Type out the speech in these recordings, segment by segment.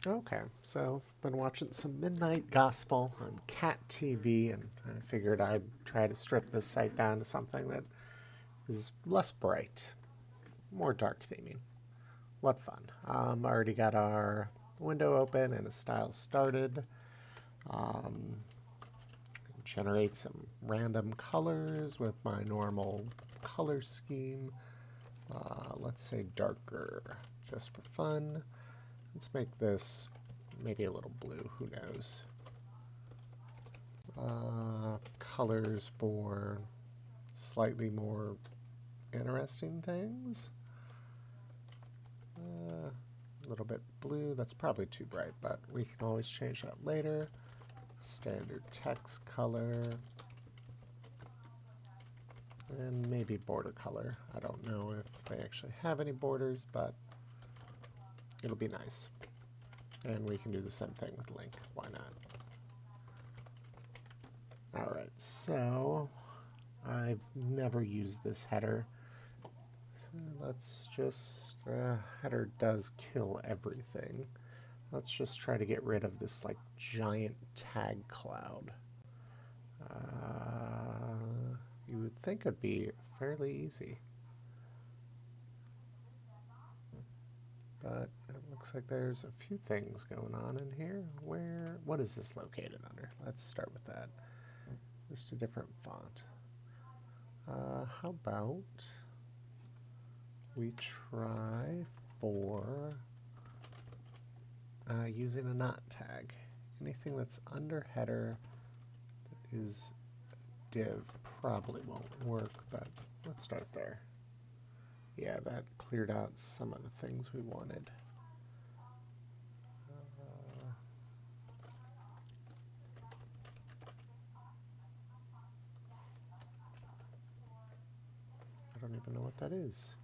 Okay, so been watching some Midnight Gospel on Cat TV, and I figured I'd try to strip this site down to something that is less bright, more dark theming. What fun. Already got our window open and a style started. Um, Generate some random colors with my normal color scheme. Let's say darker, just for fun. Let's make this maybe a little blue, who knows. Colors for slightly more interesting things. A little bit blue, that's probably too bright, but we can always change that later. Standard text color. And maybe border color. I don't know if they actually have any borders, but it'll be nice. And we can do the same thing with link. Why not? All right, so I've never used this header. So let's just, header does kill everything. Let's just try to get rid of this like giant tag cloud. You would think it'd be fairly easy. But it looks like there's a few things going on in here. What is this located under? Let's start with that. Just a different font. How about we try for using a not tag. Anything that's under header that is div probably won't work, but let's start there. Yeah, that cleared out some of the things we wanted. I don't even know what that is.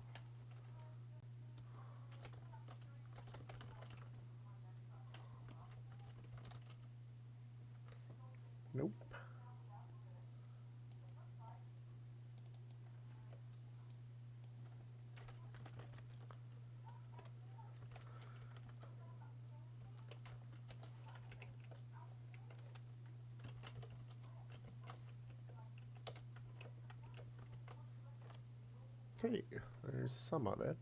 Nope. Hey, there's some of it.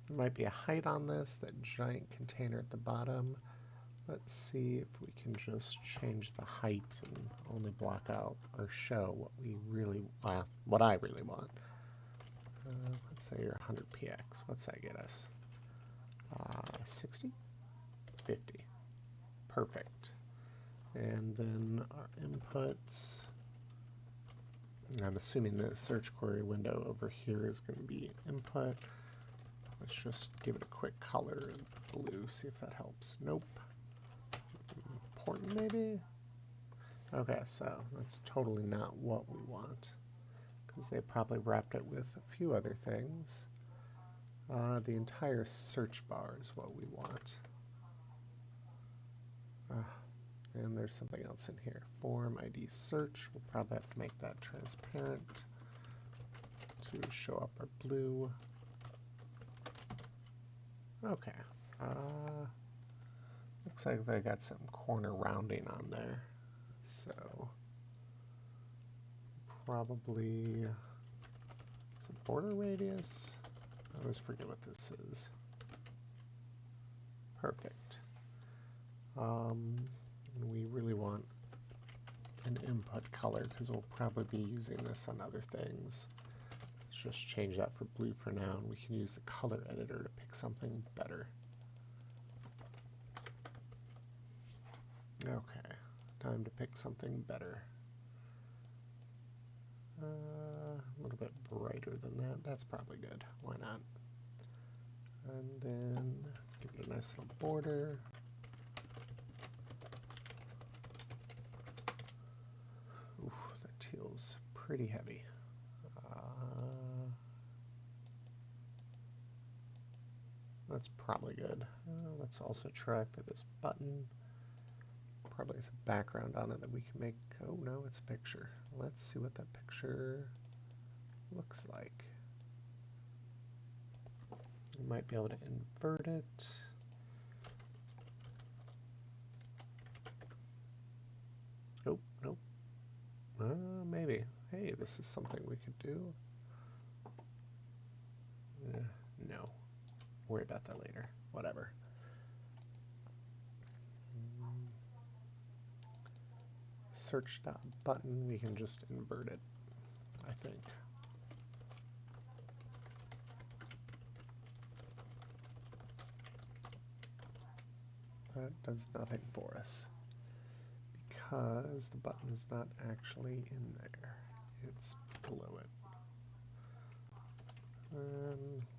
There might be a height on this, that giant container at the bottom. Let's see if we can just change the height and only block out or show what we really what I really want. Let's say you're 100px. What's that get us? 60? 50. Perfect. And then our inputs. I'm assuming the search query window over here is going to be input. Let's just give it a quick color in blue, see if that helps. Nope. Important maybe? Okay, so that's totally not what we want, because they probably wrapped it with a few other things. The entire search bar is what we want. And there's something else in here. Form ID search. We'll probably have to make that transparent to show up our blue. Okay. Looks like they got some corner rounding on there. So probably some border radius. I always forget what this is. Perfect. We really want an input color because we'll probably be using this on other things. Let's just change that for blue for now, and we can use the color editor to pick something better. Okay, time to pick something better. A little bit brighter than that. That's probably good. Why not? And then give it a nice little border. Ooh, that teal's pretty heavy. That's probably good. Let's also try for this button. Probably has a background on it that we can make. Oh no, it's a picture. Let's see what that picture looks like. We might be able to invert it. Nope, nope. Maybe. Hey, this is something we could do. No. Worry about that later. Whatever. Search button, we can just invert it, I think. That does nothing for us because the button is not actually in there. It's below it.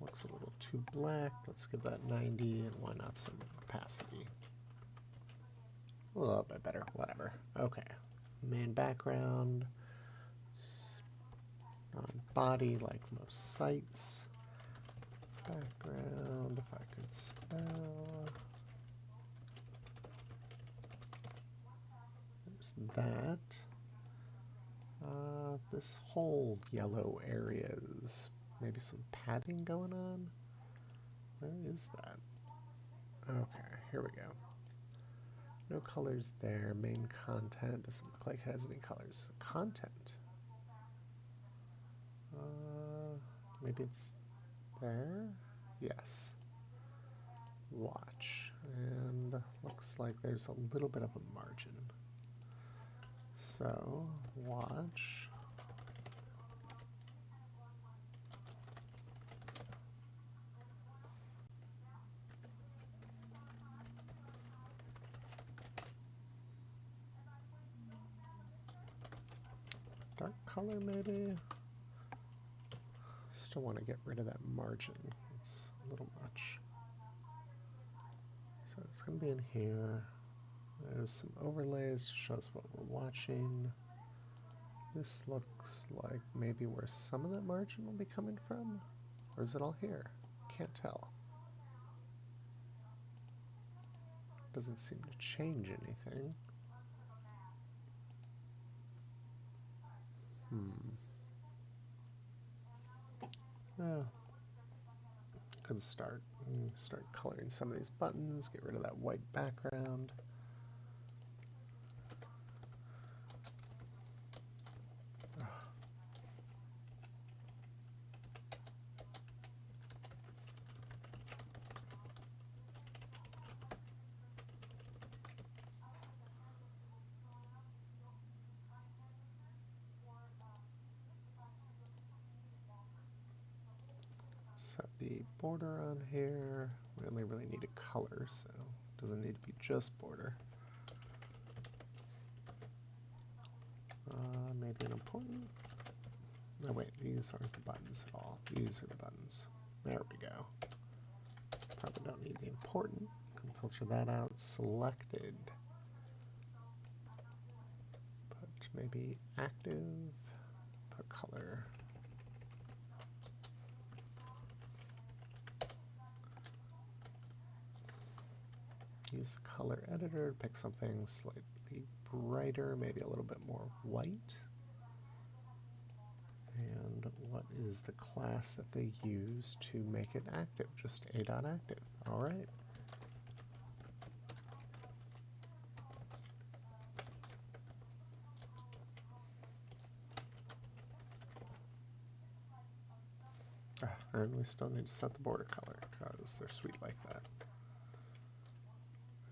Looks a little too black. Let's give that 90, and why not some opacity? A little bit better, whatever. Okay. Main background. Non-body like most sites. Background, if I could spell. There's that. This whole yellow area is maybe some padding going on. Where is that? Okay, here we go. No colors there. Main content doesn't look like it has any colors. Content. Maybe it's there? Yes. Watch. And looks like there's a little bit of a margin. So, watch. Dark color maybe? Still want to get rid of that margin. It's a little much. So it's going to be in here. There's some overlays to show us what we're watching. This looks like maybe where some of that margin will be coming from. Or is it all here? Can't tell. Doesn't seem to change anything. Could start coloring some of these buttons, get rid of that white background. Set the border on here. We only really need a color, so it doesn't need to be just border. Maybe an important. No, wait, these aren't the buttons at all. These are the buttons. There we go. Probably don't need the important. Can filter that out. Selected. Put maybe active. Put color. Use the color editor to pick something slightly brighter, maybe a little bit more white. And what is the class that they use to make it active? Just a.active. All right. And we still need to set the border color because they're sweet like that.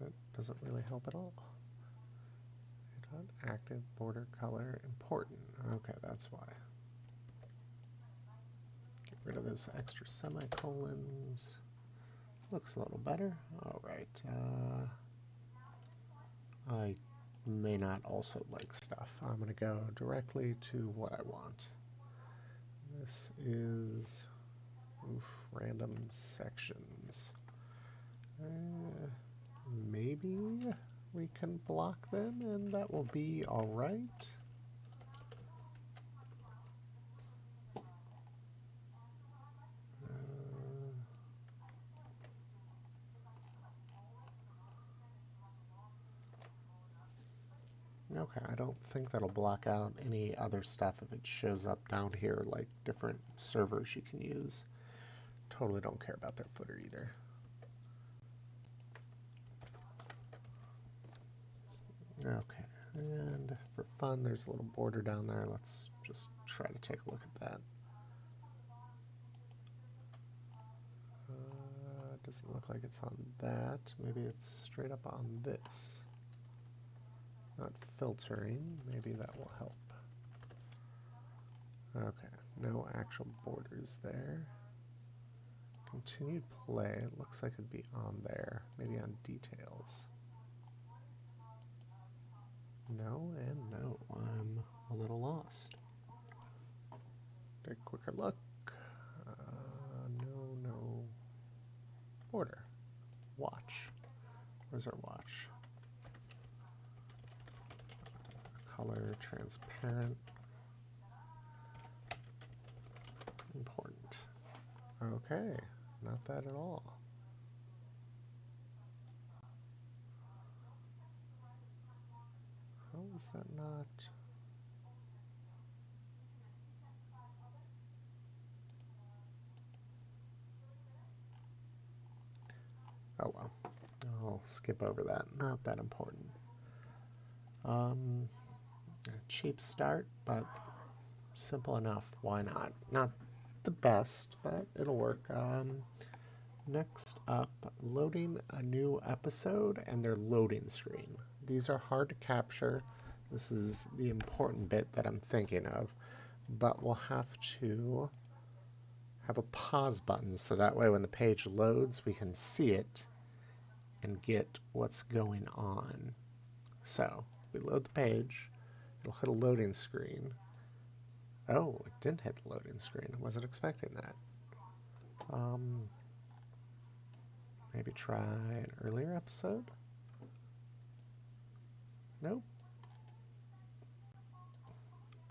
That doesn't really help at all. Active border color important. Okay, that's why. Get rid of those extra semicolons. Looks a little better. All right. I may not also like stuff. I'm going to go directly to what I want. This is random sections. Maybe we can block them and that will be all right. Okay, I don't think that'll block out any other stuff if it shows up down here, like different servers you can use. Totally don't care about their footer either. Okay, And for fun, there's a little border down there. Let's just try to take a look at that. Doesn't look like it's on that. Maybe it's straight up on this. Not filtering. Maybe that will help. Okay, no actual borders there. Continued play. It looks like it'd be on there. Maybe on details. No and no. I'm a little lost. Take a quicker look. No. Border. Watch. Where's our watch? Color, transparent. Important. Okay, not that at all. How is that not? Oh well, I'll skip over that. Not that important. A cheap start, but simple enough. Why not? Not the best, but it'll work. Next up, loading a new episode and their loading screen. These are hard to capture. This is the important bit that I'm thinking of, but we'll have to have a pause button so that way when the page loads, we can see it and get what's going on. So we load the page, it'll hit a loading screen. Oh, it didn't hit the loading screen. I wasn't expecting that. Maybe try an earlier episode? Nope.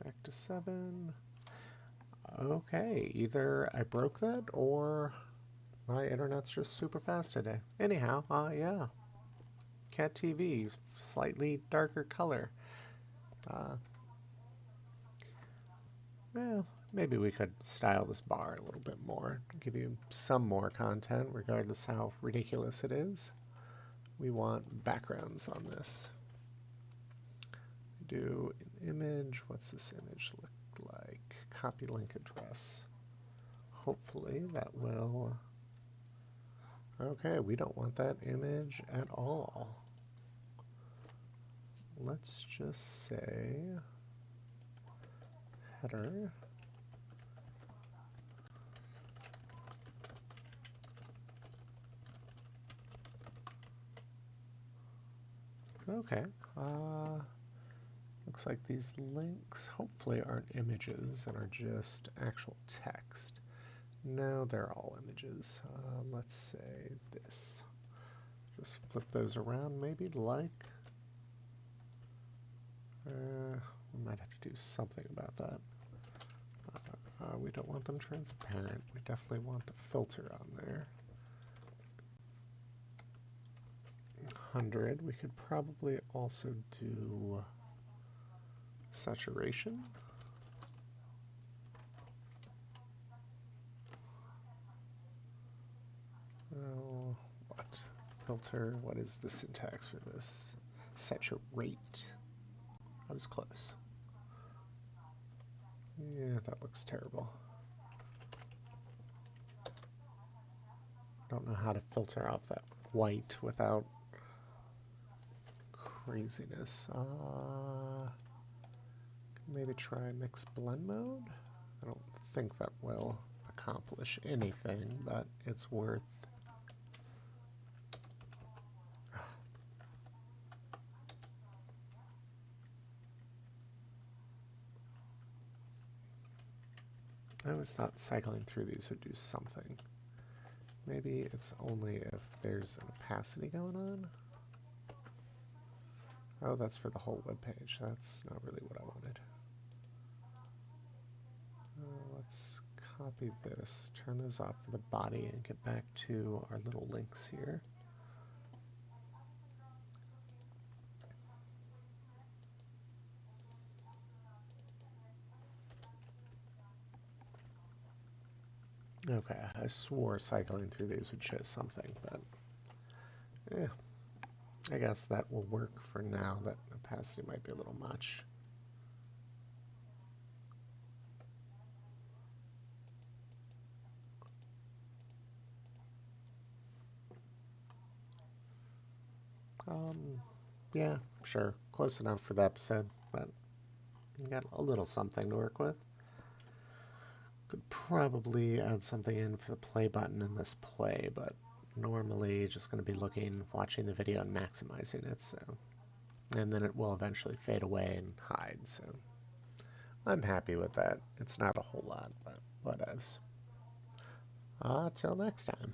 Back to 7. Okay, either I broke that or my internet's just super fast today. Anyhow, yeah. Cat TV, slightly darker color. Well, maybe we could style this bar a little bit more, give you some more content, regardless how ridiculous it is. We want backgrounds on this. Do an image. What's this image look like? Copy link address. Hopefully that will... Okay, we don't want that image at all. Let's just say header. Okay. Looks like these links hopefully aren't images and are just actual text. No, they're all images. Let's say this. Just flip those around maybe like. We might have to do something about that. We don't want them transparent. We definitely want the filter on there. 100. We could probably also do saturation. Oh, what? Filter. What is the syntax for this? Saturate. I was close. Yeah, that looks terrible. Don't know how to filter off that white without craziness. Maybe try mix blend mode. I don't think that will accomplish anything, but it's worth. I always thought cycling through these would do something. Maybe it's only if there's an opacity going on. Oh, that's for the whole web page. That's not really what I wanted. Let's copy this, turn those off for the body, and get back to our little links here. Okay, I swore cycling through these would show something, but I guess that will work for now. That opacity might be a little much. Yeah, sure. Close enough for the episode, but you got a little something to work with. Could probably add something in for the play button in this play, but normally just going to be looking, watching the video and maximizing it, so. And then it will eventually fade away and hide, so. I'm happy with that. It's not a whole lot, but whatevs. Till next time.